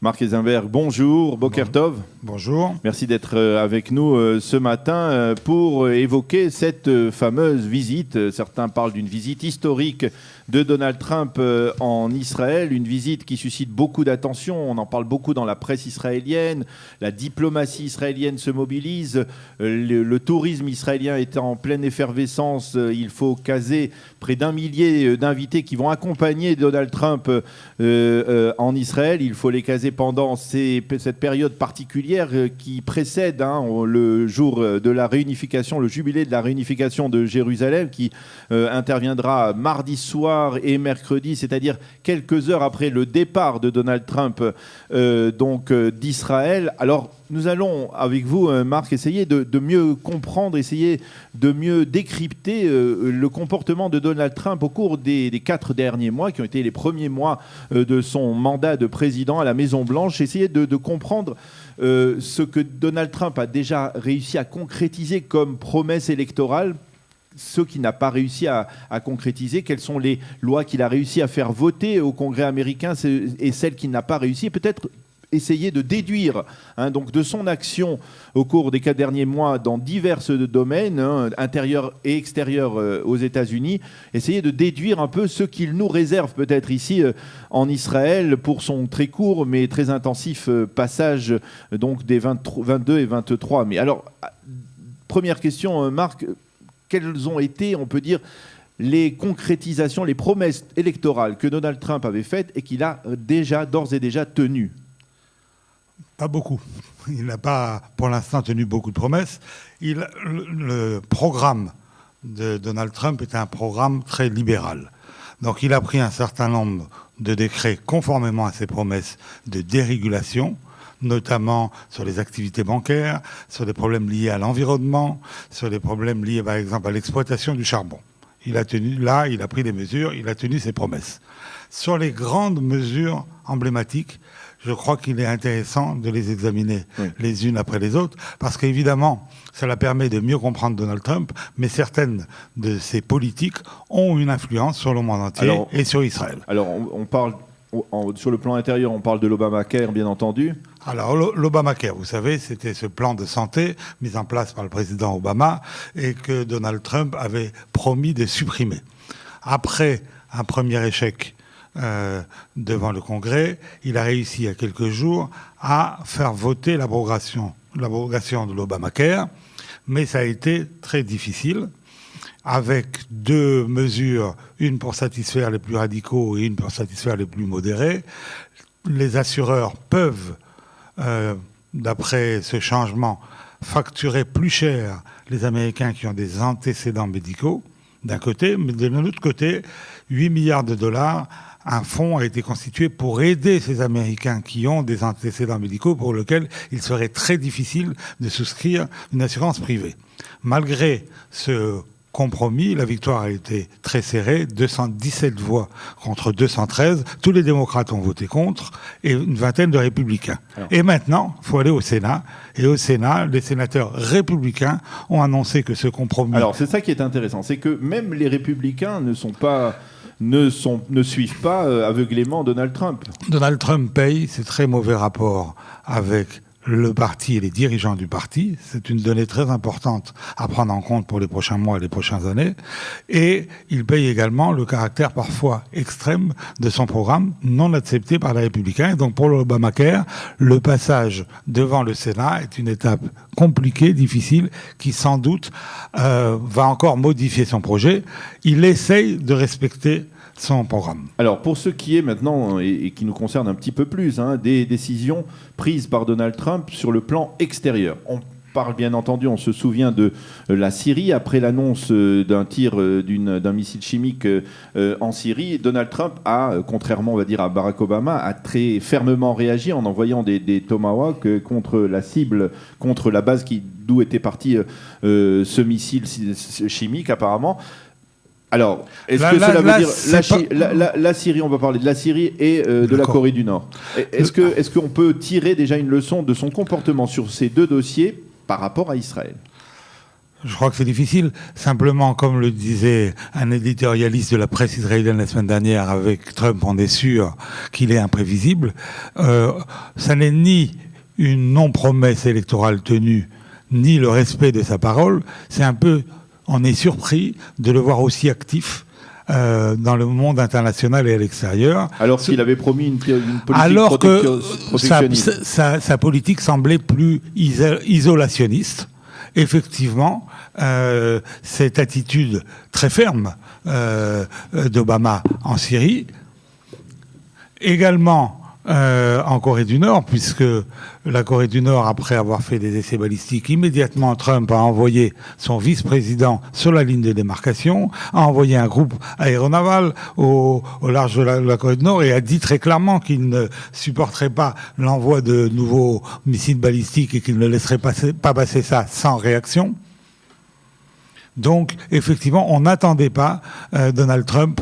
Marc Eisenberg, bonjour, Boker Tov. Bonjour. Merci d'être avec nous ce matin pour évoquer cette fameuse visite. Certains parlent d'une visite historique de Donald Trump en Israël, une visite qui suscite beaucoup d'attention. On en parle beaucoup dans la presse israélienne. La diplomatie israélienne se mobilise. Le tourisme israélien est en pleine effervescence. Il faut caser près d'1 millier d'invités qui vont accompagner Donald Trump en Israël. Il faut les caser pendant cette période particulière qui précède le jour de la réunification, le jubilé de la réunification de Jérusalem qui interviendra mardi soir et mercredi, c'est-à-dire quelques heures après le départ de Donald Trump d'Israël. Alors, nous allons, avec vous, Marc, essayer de mieux comprendre, essayer de mieux décrypter le comportement de Donald Trump au cours des 4 derniers mois, qui ont été les premiers mois de son mandat de président à la Maison-Blanche. Essayer de comprendre ce que Donald Trump a déjà réussi à concrétiser comme promesse électorale, ce qu'il n'a pas réussi à concrétiser, quelles sont les lois qu'il a réussi à faire voter au Congrès américain et celles qu'il n'a pas réussi, peut-être essayer de déduire donc de son action au cours des 4 derniers mois dans divers domaines, intérieurs et extérieurs aux États-Unis, essayer de déduire un peu ce qu'il nous réserve peut-être ici en Israël pour son très court mais très intensif passage donc des 22 et 23 mai. Alors, première question, Marc, quelles ont été, on peut dire, les concrétisations, les promesses électorales que Donald Trump avait faites et qu'il a d'ores et déjà tenues? Pas beaucoup. Il n'a pas, pour l'instant, tenu beaucoup de promesses. Le programme de Donald Trump est un programme très libéral. Donc il a pris un certain nombre de décrets conformément à ses promesses de dérégulation, notamment sur les activités bancaires, sur des problèmes liés à l'environnement, sur des problèmes liés, par exemple, à l'exploitation du charbon. Il a pris des mesures, il a tenu ses promesses. Sur les grandes mesures emblématiques, je crois qu'il est intéressant de les examiner les unes après les autres, parce qu'évidemment, cela permet de mieux comprendre Donald Trump, mais certaines de ses politiques ont une influence sur le monde entier et sur Israël. Alors, on parle, sur le plan intérieur, on parle de l'Obamacare, bien entendu. Alors, l'Obamacare, vous savez, c'était ce plan de santé mis en place par le président Obama et que Donald Trump avait promis de supprimer. Après un premier échec devant le Congrès, il a réussi il y a quelques jours à faire voter l'abrogation de l'Obamacare, mais ça a été très difficile, avec 2 mesures, une pour satisfaire les plus radicaux et une pour satisfaire les plus modérés. Les assureurs peuvent, d'après ce changement, facturer plus cher les Américains qui ont des antécédents médicaux, d'un côté, mais de l'autre côté, 8 milliards de dollars, un fonds a été constitué pour aider ces Américains qui ont des antécédents médicaux pour lesquels il serait très difficile de souscrire une assurance privée. Malgré ce compromis, la victoire a été très serrée, 217 voix contre 213. Tous les démocrates ont voté contre et une vingtaine de républicains. Et maintenant, il faut aller au Sénat. Et au Sénat, les sénateurs républicains ont annoncé que ce compromis... Alors, c'est ça qui est intéressant, c'est que même les républicains ne suivent pas aveuglément Donald Trump. Donald Trump paye ses très mauvais rapports avec le parti et les dirigeants du parti. C'est une donnée très importante à prendre en compte pour les prochains mois et les prochaines années. Et il paye également le caractère parfois extrême de son programme non accepté par les républicains. Et donc pour l'Obamacare, le passage devant le Sénat est une étape compliquée, difficile, qui sans doute va encore modifier son projet. Il essaye de respecter son programme. Alors, pour ce qui est maintenant, et qui nous concerne un petit peu plus, des décisions prises par Donald Trump sur le plan extérieur. On parle bien entendu, on se souvient de la Syrie, après l'annonce d'un tir d'un missile chimique en Syrie. Donald Trump a, contrairement on va dire à Barack Obama, a très fermement réagi en envoyant des Tomahawk contre la cible, contre la base d'où était parti ce missile chimique apparemment. Alors, est-ce que cela veut dire la Syrie, on va parler de la Syrie et de la Corée du Nord. Est-ce qu'on peut tirer déjà une leçon de son comportement sur ces 2 dossiers par rapport à Israël ? Je crois que c'est difficile. Simplement, comme le disait un éditorialiste de la presse israélienne la semaine dernière, avec Trump, on est sûr qu'il est imprévisible. Ça n'est ni une non-promesse électorale tenue, ni le respect de sa parole. C'est un peu, on est surpris de le voir aussi actif dans le monde international et à l'extérieur. Alors qu'il avait promis une politique alors que protectionniste. Sa politique semblait plus isolationniste. Effectivement, cette attitude très ferme d'Obama en Syrie, également en Corée du Nord, puisque la Corée du Nord, après avoir fait des essais balistiques, immédiatement Trump a envoyé son vice-président sur la ligne de démarcation, a envoyé un groupe aéronaval au large de la Corée du Nord et a dit très clairement qu'il ne supporterait pas l'envoi de nouveaux missiles balistiques et qu'il ne laisserait pas passer ça sans réaction. Donc, effectivement, on n'attendait pas Donald Trump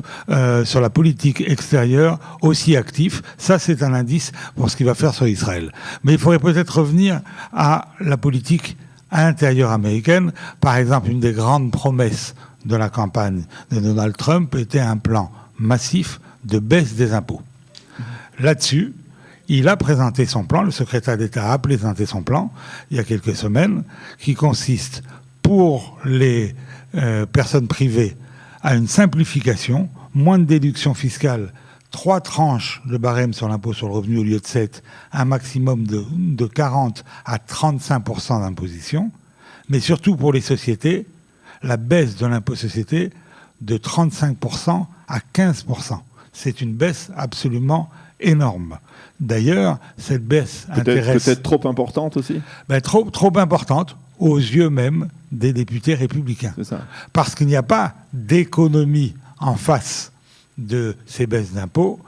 sur la politique extérieure aussi actif. Ça, c'est un indice pour ce qu'il va faire sur Israël. Mais il faudrait peut-être revenir à la politique intérieure américaine. Par exemple, une des grandes promesses de la campagne de Donald Trump était un plan massif de baisse des impôts. Là-dessus, il a présenté son plan, le secrétaire d'État a présenté son plan il y a quelques semaines, qui consiste pour les personnes privées à une simplification, moins de déduction fiscale, 3 tranches de barème sur l'impôt sur le revenu au lieu de 7, un maximum de 40 à 35% d'imposition, mais surtout pour les sociétés, la baisse de l'impôt société de 35% à 15%. C'est une baisse absolument énorme. D'ailleurs, cette baisse intéresse... Peut-être trop importante aussi ? Trop importante, aux yeux même des députés républicains. C'est ça. Parce qu'il n'y a pas d'économie en face de ces baisses d'impôts.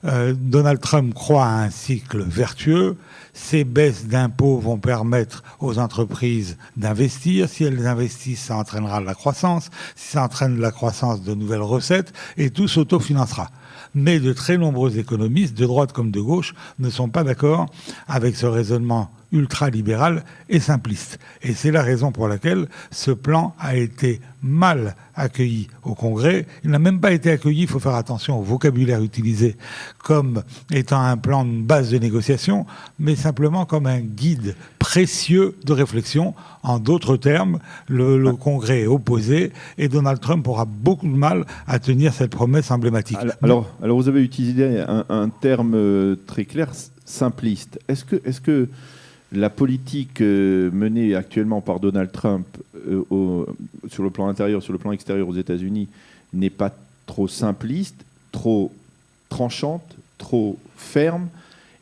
Donald Trump croit à un cycle vertueux. Ces baisses d'impôts vont permettre aux entreprises d'investir. Si elles investissent, ça entraînera de la croissance. Si ça entraîne de la croissance, de nouvelles recettes. Et tout s'autofinancera. Mais de très nombreux économistes, de droite comme de gauche, ne sont pas d'accord avec ce raisonnement ultra-libéral et simpliste. Et c'est la raison pour laquelle ce plan a été mal accueilli au Congrès. Il n'a même pas été accueilli, il faut faire attention au vocabulaire utilisé, comme étant un plan de base de négociation, mais simplement comme un guide précieux de réflexion. En d'autres termes, le Congrès est opposé et Donald Trump aura beaucoup de mal à tenir cette promesse emblématique. Alors vous avez utilisé un terme très clair, simpliste. Est-ce que la politique menée actuellement par Donald Trump sur le plan intérieur, sur le plan extérieur aux États-Unis n'est pas trop simpliste, trop tranchante, trop ferme?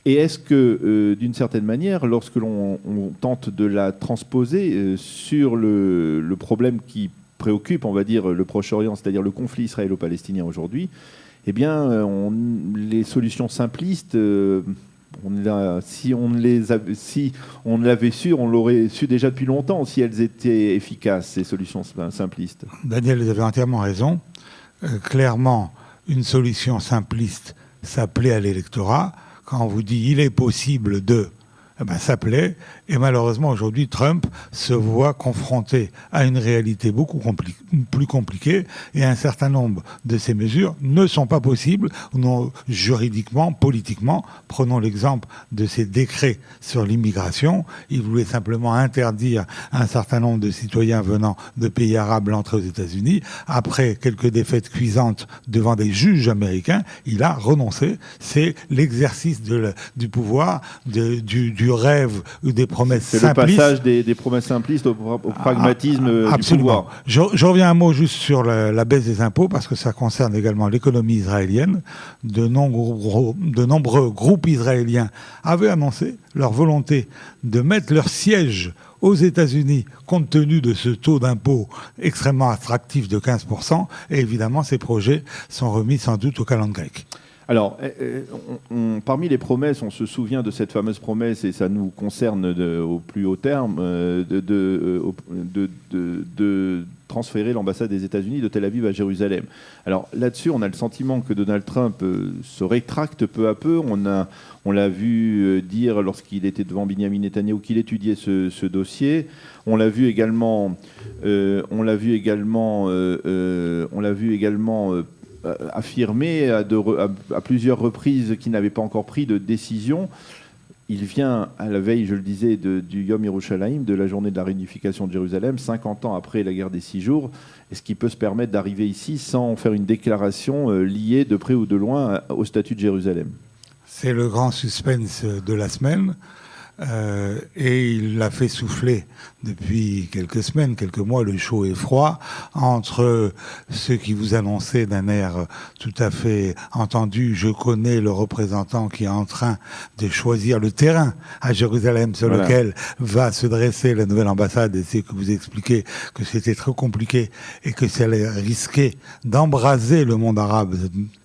Et est-ce que, d'une certaine manière, lorsque l'on tente de la transposer sur le problème qui préoccupe, on va dire, le Proche-Orient, c'est-à-dire le conflit israélo-palestinien aujourd'hui, eh bien, les solutions simplistes... Si on l'avait su, on l'aurait su déjà depuis longtemps, si elles étaient efficaces, ces solutions simplistes. Daniel, vous avez entièrement raison. Clairement, une solution simpliste, ça plaît à l'électorat. Quand on vous dit « il est possible de », ça plaît. Et malheureusement, aujourd'hui, Trump se voit confronté à une réalité beaucoup plus compliquée et un certain nombre de ces mesures ne sont pas possibles, non, juridiquement, politiquement. Prenons l'exemple de ces décrets sur l'immigration. Il voulait simplement interdire un certain nombre de citoyens venant de pays arabes l'entrée aux États-Unis. Après quelques défaites cuisantes devant des juges américains, il a renoncé. C'est l'exercice du pouvoir, du rêve ou des promesses simplistes. C'est le passage des promesses simplistes au pragmatisme du pouvoir. Je reviens un mot juste sur la baisse des impôts, parce que ça concerne également l'économie israélienne. De nombreux groupes israéliens avaient annoncé leur volonté de mettre leur siège aux États-Unis, compte tenu de ce taux d'impôt extrêmement attractif de 15%. Et évidemment, ces projets sont remis sans doute au calendrier grec. Alors, parmi les promesses, on se souvient de cette fameuse promesse, et ça nous concerne au plus haut terme, de transférer l'ambassade des États-Unis de Tel Aviv à Jérusalem. Alors là-dessus, on a le sentiment que Donald Trump se rétracte peu à peu. On l'a vu dire lorsqu'il était devant Benjamin Netanyahou qu'il étudiait ce dossier. On l'a vu également affirmer à plusieurs reprises qu'il n'avait pas encore pris de décision. Il vient à la veille, je le disais, du Yom Yerushalayim, de la journée de la réunification de Jérusalem, 50 ans après la guerre des 6 jours. Est-ce qu'il peut se permettre d'arriver ici sans faire une déclaration liée de près ou de loin au statut de Jérusalem ? C'est le grand suspense de la semaine. Et il l'a fait souffler depuis quelques semaines, quelques mois, le chaud et froid, entre ceux qui vous annonçaient d'un air tout à fait entendu, je connais le représentant qui est en train de choisir le terrain à Jérusalem sur lequel va se dresser la nouvelle ambassade, et c'est que vous expliquez que c'était très compliqué et que ça allait risquer d'embraser le monde arabe,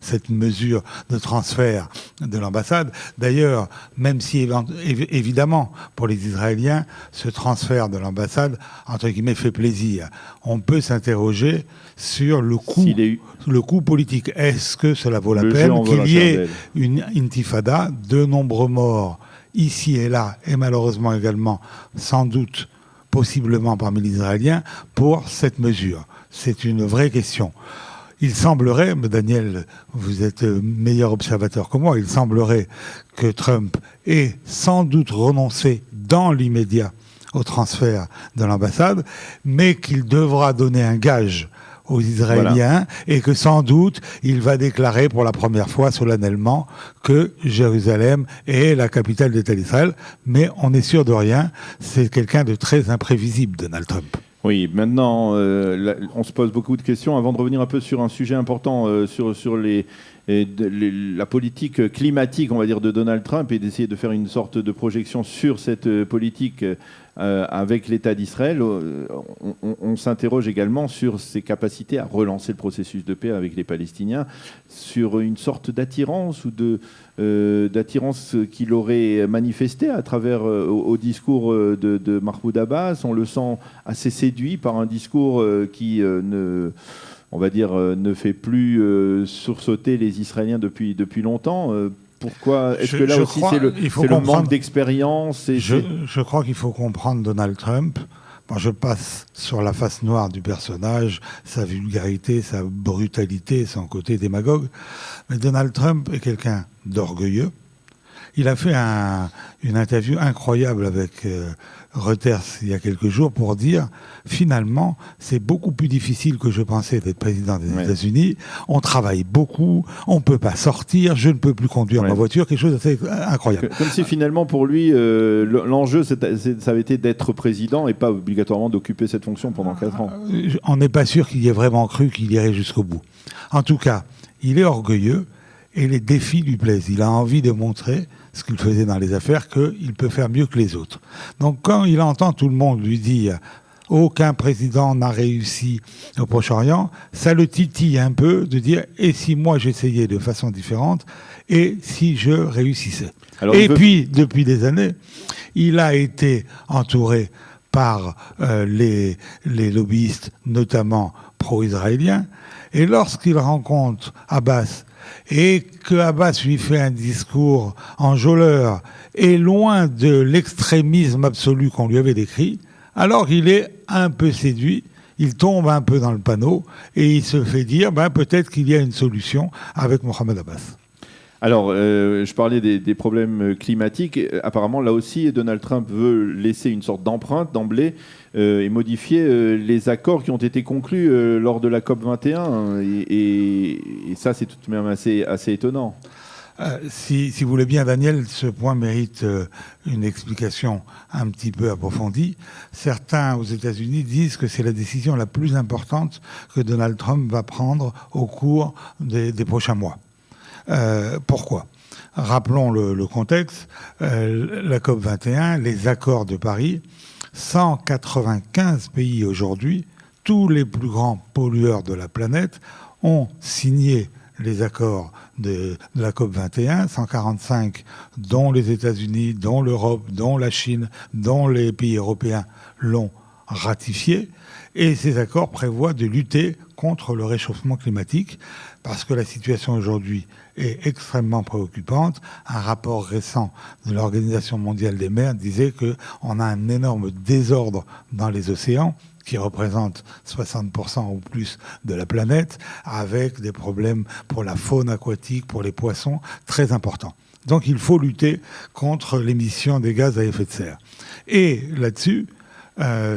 cette mesure de transfert de l'ambassade. D'ailleurs, même si évidemment pour les Israéliens, ce transfert de l'ambassade, entre guillemets, fait plaisir. On peut s'interroger sur le coût politique. Est-ce que cela vaut la peine qu'il y ait une intifada, de nombreux morts ici et là, et malheureusement également, sans doute, possiblement parmi les Israéliens, pour cette mesure? C'est une vraie question. Il semblerait, mais Daniel, vous êtes meilleur observateur que moi, il semblerait que Trump ait sans doute renoncé dans l'immédiat au transfert de l'ambassade, mais qu'il devra donner un gage aux Israéliens et que sans doute il va déclarer pour la première fois solennellement que Jérusalem est la capitale d'État d'Israël. Mais on n'est sûr de rien, c'est quelqu'un de très imprévisible, Donald Trump. Oui, maintenant, on se pose beaucoup de questions. Avant de revenir un peu sur un sujet important, sur la politique climatique, on va dire, de Donald Trump, et d'essayer de faire une sorte de projection sur cette politique avec l'État d'Israël, on s'interroge également sur ses capacités à relancer le processus de paix avec les Palestiniens, sur une sorte d'attirance ou d'attirance qu'il aurait manifesté à travers au discours de Mahmoud Abbas. On le sent assez séduit par un discours qui ne fait plus sursauter les Israéliens depuis longtemps. Pourquoi ? Est-ce que là aussi c'est le manque d'expérience Je crois qu'il faut comprendre Donald Trump. Bon, je passe sur la face noire du personnage, sa vulgarité, sa brutalité, son côté démagogue. Mais Donald Trump est quelqu'un d'orgueilleux. Il a fait une interview incroyable avec Reuters il y a quelques jours pour dire finalement c'est beaucoup plus difficile que je pensais d'être président des États-Unis. On travaille beaucoup, on ne peut pas sortir, je ne peux plus conduire ma voiture, quelque chose d'assez incroyable. Comme si finalement pour lui l'enjeu ça avait été d'être président et pas obligatoirement d'occuper cette fonction pendant 4 ans. On n'est pas sûr qu'il y ait vraiment cru qu'il irait jusqu'au bout. En tout cas, il est orgueilleux et les défis lui plaisent. Il a envie de montrer ce qu'il faisait dans les affaires, qu'il peut faire mieux que les autres. Donc quand il entend tout le monde lui dire « aucun président n'a réussi au Proche-Orient », ça le titille un peu de dire « et si moi j'essayais de façon différente et si je réussissais ». Puis, depuis des années, il a été entouré par les lobbyistes, notamment pro-israéliens, et lorsqu'il rencontre Abbas, et que Abbas lui fait un discours enjôleur et loin de l'extrémisme absolu qu'on lui avait décrit, alors il est un peu séduit, il tombe un peu dans le panneau et il se fait dire peut-être qu'il y a une solution avec Mohamed Abbas. Alors, je parlais des problèmes climatiques. Apparemment, là aussi, Donald Trump veut laisser une sorte d'empreinte d'emblée et modifier les accords qui ont été conclus lors de la COP21. Et ça, c'est tout de même assez étonnant. Si vous voulez bien, Daniel, ce point mérite une explication un petit peu approfondie. Certains aux États-Unis disent que c'est la décision la plus importante que Donald Trump va prendre au cours des prochains mois. Pourquoi ? Rappelons le contexte. La COP21, les accords de Paris, 195 pays aujourd'hui, tous les plus grands pollueurs de la planète, ont signé les accords de la COP21, 145, dont les États-Unis, dont l'Europe, dont la Chine, dont les pays européens l'ont ratifié. Et ces accords prévoient de lutter contre le réchauffement climatique parce que la situation aujourd'hui est extrêmement préoccupante. Un rapport récent de l'Organisation mondiale des mers disait qu'on a un énorme désordre dans les océans qui représente 60% ou plus de la planète, avec des problèmes pour la faune aquatique, pour les poissons, très importants. Donc il faut lutter contre l'émission des gaz à effet de serre. Et là-dessus,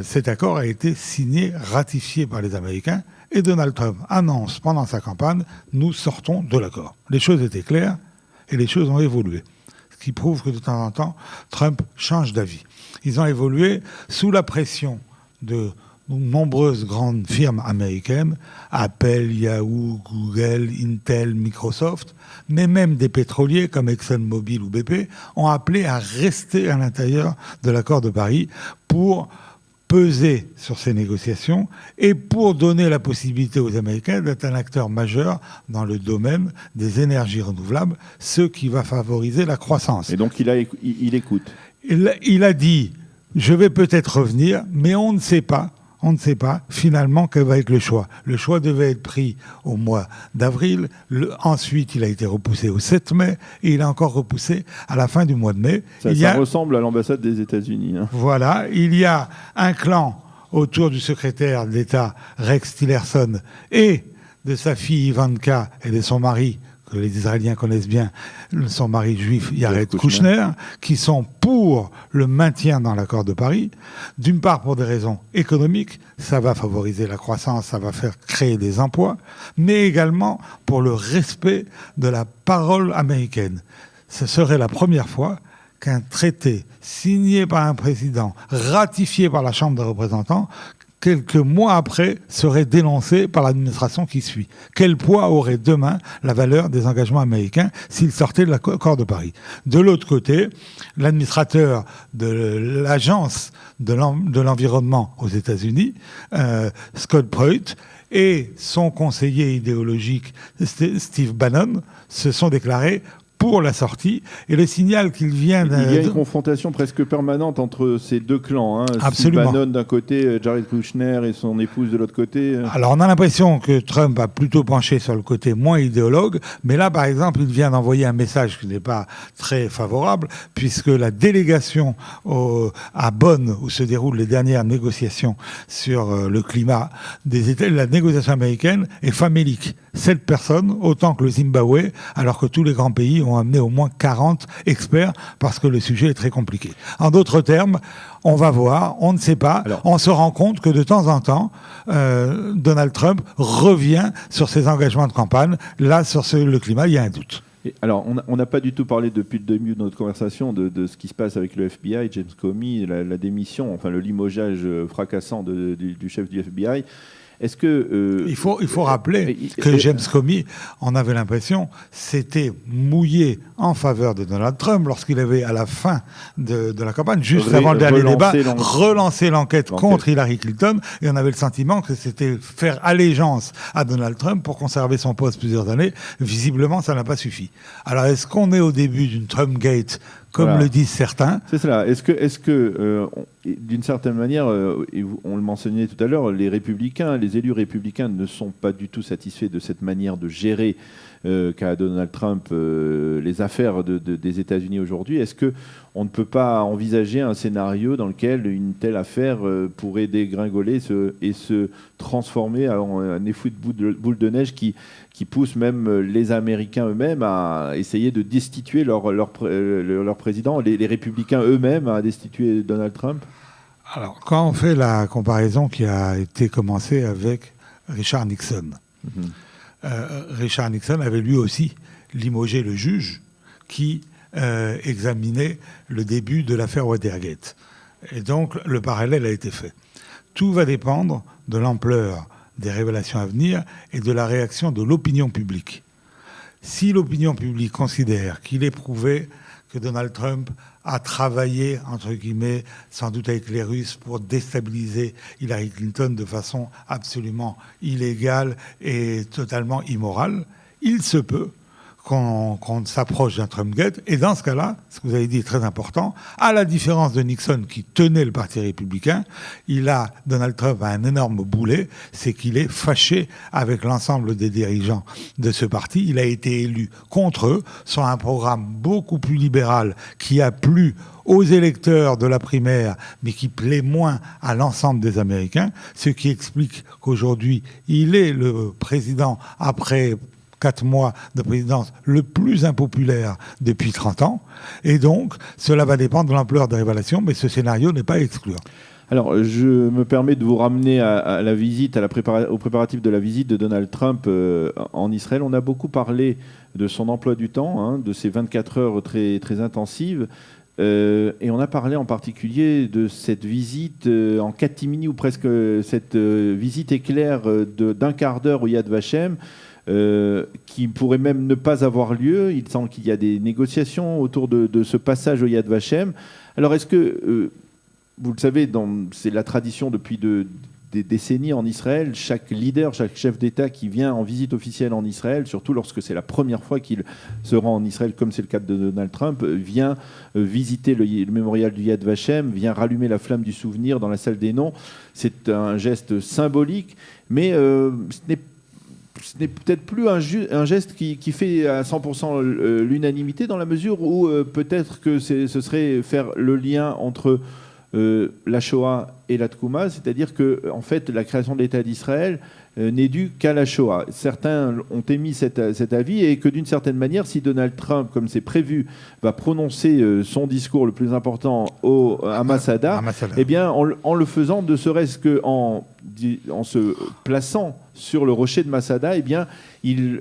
cet accord a été signé, ratifié par les Américains, et Donald Trump annonce pendant sa campagne « Nous sortons de l'accord ». Les choses étaient claires et les choses ont évolué. Ce qui prouve que de temps en temps, Trump change d'avis. Ils ont évolué sous la pression de nombreuses grandes firmes américaines, Apple, Yahoo, Google, Intel, Microsoft, mais même des pétroliers comme ExxonMobil ou BP ont appelé à rester à l'intérieur de l'accord de Paris pour peser sur ces négociations et pour donner la possibilité aux Américains d'être un acteur majeur dans le domaine des énergies renouvelables, ce qui va favoriser la croissance. Et donc il écoute. Il a dit « Je vais peut-être revenir, mais on ne sait pas. » On ne sait pas finalement quel va être le choix. Le choix devait être pris au mois d'avril. Ensuite, il a été repoussé au 7 mai et il a encore repoussé à la fin du mois de mai. Ça ressemble à l'ambassade des États-Unis. Hein. Voilà. Il y a un clan autour du secrétaire d'État Rex Tillerson et de sa fille Ivanka et de son mari, que les Israéliens connaissent bien, son mari juif Jared Kushner, qui sont pour le maintien dans l'accord de Paris, d'une part pour des raisons économiques, ça va favoriser la croissance, ça va faire créer des emplois, mais également pour le respect de la parole américaine. Ce serait la première fois qu'un traité signé par un président, ratifié par la Chambre des représentants, quelques mois après, serait dénoncé par l'administration qui suit. Quel poids aurait demain la valeur des engagements américains s'ils sortaient de l'accord de Paris? De l'autre côté, l'administrateur de l'agence de l'environnement aux États-Unis, Scott Pruitt, et son conseiller idéologique, Steve Bannon, se sont déclarés pour la sortie, et le signal qu'il vient... Il y a une confrontation presque permanente entre ces deux clans. Hein. Absolument. Steve Bannon d'un côté, Jared Kushner et son épouse de l'autre côté. Alors on a l'impression que Trump a plutôt penché sur le côté moins idéologue, mais là par exemple il vient d'envoyer un message qui n'est pas très favorable, puisque la délégation à Bonn, où se déroulent les dernières négociations sur le climat des États, la négociation américaine est famélique. 7 personnes, autant que le Zimbabwe, alors que tous les grands pays ont amené au moins 40 experts parce que le sujet est très compliqué. En d'autres termes, on va voir, on ne sait pas. Alors, on se rend compte que de temps en temps, Donald Trump revient sur ses engagements de campagne. Là, sur le climat, il y a un doute. Alors, on n'a pas du tout parlé depuis le début de notre conversation de ce qui se passe avec le FBI, James Comey, la démission, enfin le limogeage fracassant du chef du FBI. Est-ce que il faut rappeler que James Comey, on avait l'impression, s'était mouillé en faveur de Donald Trump lorsqu'il avait, à la fin de la campagne, juste avant le dernier débat, relancé l'enquête contre Hillary Clinton, et on avait le sentiment que c'était faire allégeance à Donald Trump pour conserver son poste plusieurs années. Visiblement, ça n'a pas suffi. Alors, est-ce qu'on est au début d'une Trumpgate comme le disent certains? C'est cela. Est-ce que d'une certaine manière, on le mentionnait tout à l'heure, les républicains, les élus républicains ne sont pas du tout satisfaits de cette manière de gérer qu'a Donald Trump les affaires des États-Unis aujourd'hui? Est-ce qu'on ne peut pas envisager un scénario dans lequel une telle affaire pourrait dégringoler et se transformer en un effet de boule de neige qui pousse même les Américains eux-mêmes à essayer de destituer leur président, les républicains eux-mêmes à destituer Donald Trump? Alors, quand on fait la comparaison qui a été commencée avec Richard Nixon, Richard Nixon avait lui aussi limogé le juge qui examinait le début de l'affaire Watergate. Et donc, le parallèle a été fait. Tout va dépendre de l'ampleur des révélations à venir et de la réaction de l'opinion publique. Si l'opinion publique considère qu'il est prouvé que Donald Trump a travaillé, entre guillemets, sans doute avec les Russes, pour déstabiliser Hillary Clinton de façon absolument illégale et totalement immorale, il se peut qu'on s'approche d'un Trumpgate. Et dans ce cas-là, ce que vous avez dit est très important, à la différence de Nixon qui tenait le Parti républicain, Donald Trump a un énorme boulet, c'est qu'il est fâché avec l'ensemble des dirigeants de ce parti. Il a été élu contre eux sur un programme beaucoup plus libéral qui a plu aux électeurs de la primaire, mais qui plaît moins à l'ensemble des Américains, ce qui explique qu'aujourd'hui, il est le président, après 4 mois de présidence, le plus impopulaire depuis 30 ans. Et donc, cela va dépendre de l'ampleur des révélations, mais ce scénario n'est pas à exclure. Alors, je me permets de vous ramener à la visite, au préparatif de la visite de Donald Trump en Israël. On a beaucoup parlé de son emploi du temps, de ces 24 heures très, très intensives. Et on a parlé en particulier de cette visite en catimini, ou presque cette visite éclair d'un quart d'heure au Yad Vashem, qui pourrait même ne pas avoir lieu. Il semble qu'il y a des négociations autour de ce passage au Yad Vashem. Alors, est-ce que, vous le savez, c'est la tradition depuis des décennies en Israël, chaque leader, chaque chef d'État qui vient en visite officielle en Israël, surtout lorsque c'est la première fois qu'il se rend en Israël, comme c'est le cas de Donald Trump, vient visiter le mémorial du Yad Vashem, vient rallumer la flamme du souvenir dans la salle des noms. C'est un geste symbolique, mais ce n'est peut-être plus un geste qui fait à 100% l'unanimité, dans la mesure où peut-être que ce serait faire le lien entre la Shoah et la Tkouma, c'est-à-dire que en fait, la création de l'État d'Israël n'est due qu'à la Shoah. Certains ont émis cet avis, et que d'une certaine manière, si Donald Trump, comme c'est prévu, va prononcer son discours le plus important à Masada, eh bien, en le faisant, ne serait-ce qu'en se plaçant sur le rocher de Masada, eh bien, il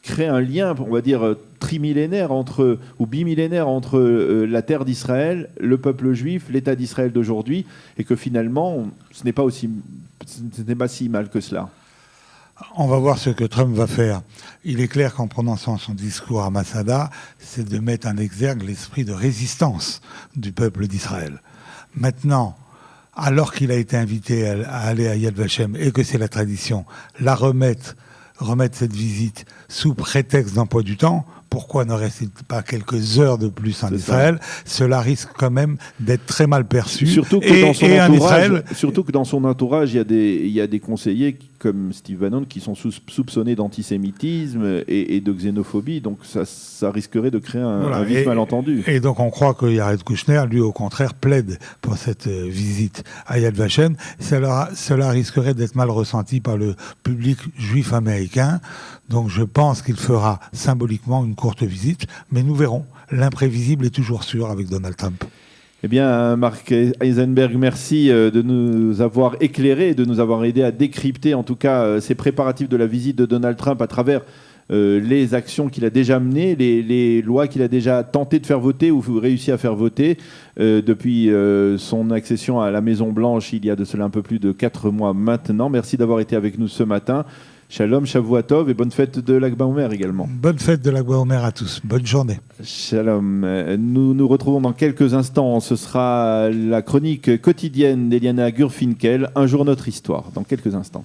crée un lien, on va dire, trimillénaire ou bimillénaire entre la terre d'Israël, le peuple juif, l'État d'Israël d'aujourd'hui, et que finalement, ce n'est pas si mal que cela. On va voir ce que Trump va faire. Il est clair qu'en prononçant son discours à Masada, c'est de mettre en exergue l'esprit de résistance du peuple d'Israël. Maintenant, alors qu'il a été invité à aller à Yad Vashem, et que c'est la tradition, remettre cette visite sous prétexte d'emploi du temps, pourquoi ne reste-t-il pas quelques heures de plus en Israël ? Cela risque quand même d'être très mal perçu. Surtout que dans son entourage, il y a des conseillers comme Steve Bannon qui sont soupçonnés d'antisémitisme et de xénophobie. Donc ça risquerait de créer un vif malentendu. Et donc on croit que Jared Kushner, lui au contraire, plaide pour cette visite à Yad Vashem. Cela risquerait d'être mal ressenti par le public juif américain. Donc je pense qu'il fera symboliquement une courte visite, mais nous verrons. L'imprévisible est toujours sûr avec Donald Trump. Eh bien, Marc Eisenberg, merci de nous avoir éclairés, de nous avoir aidé à décrypter en tout cas ces préparatifs de la visite de Donald Trump à travers les actions qu'il a déjà menées, les lois qu'il a déjà tenté de faire voter ou réussi à faire voter depuis son accession à la Maison-Blanche il y a de cela un peu plus de 4 mois maintenant. Merci d'avoir été avec nous ce matin. Shalom, Shavua Tov, et bonne fête de Lag BaOmer également. Bonne fête de Lag BaOmer à tous. Bonne journée. Shalom. Nous nous retrouvons dans quelques instants. Ce sera la chronique quotidienne d'Eliana Gurfinkel, Un jour notre histoire, dans quelques instants.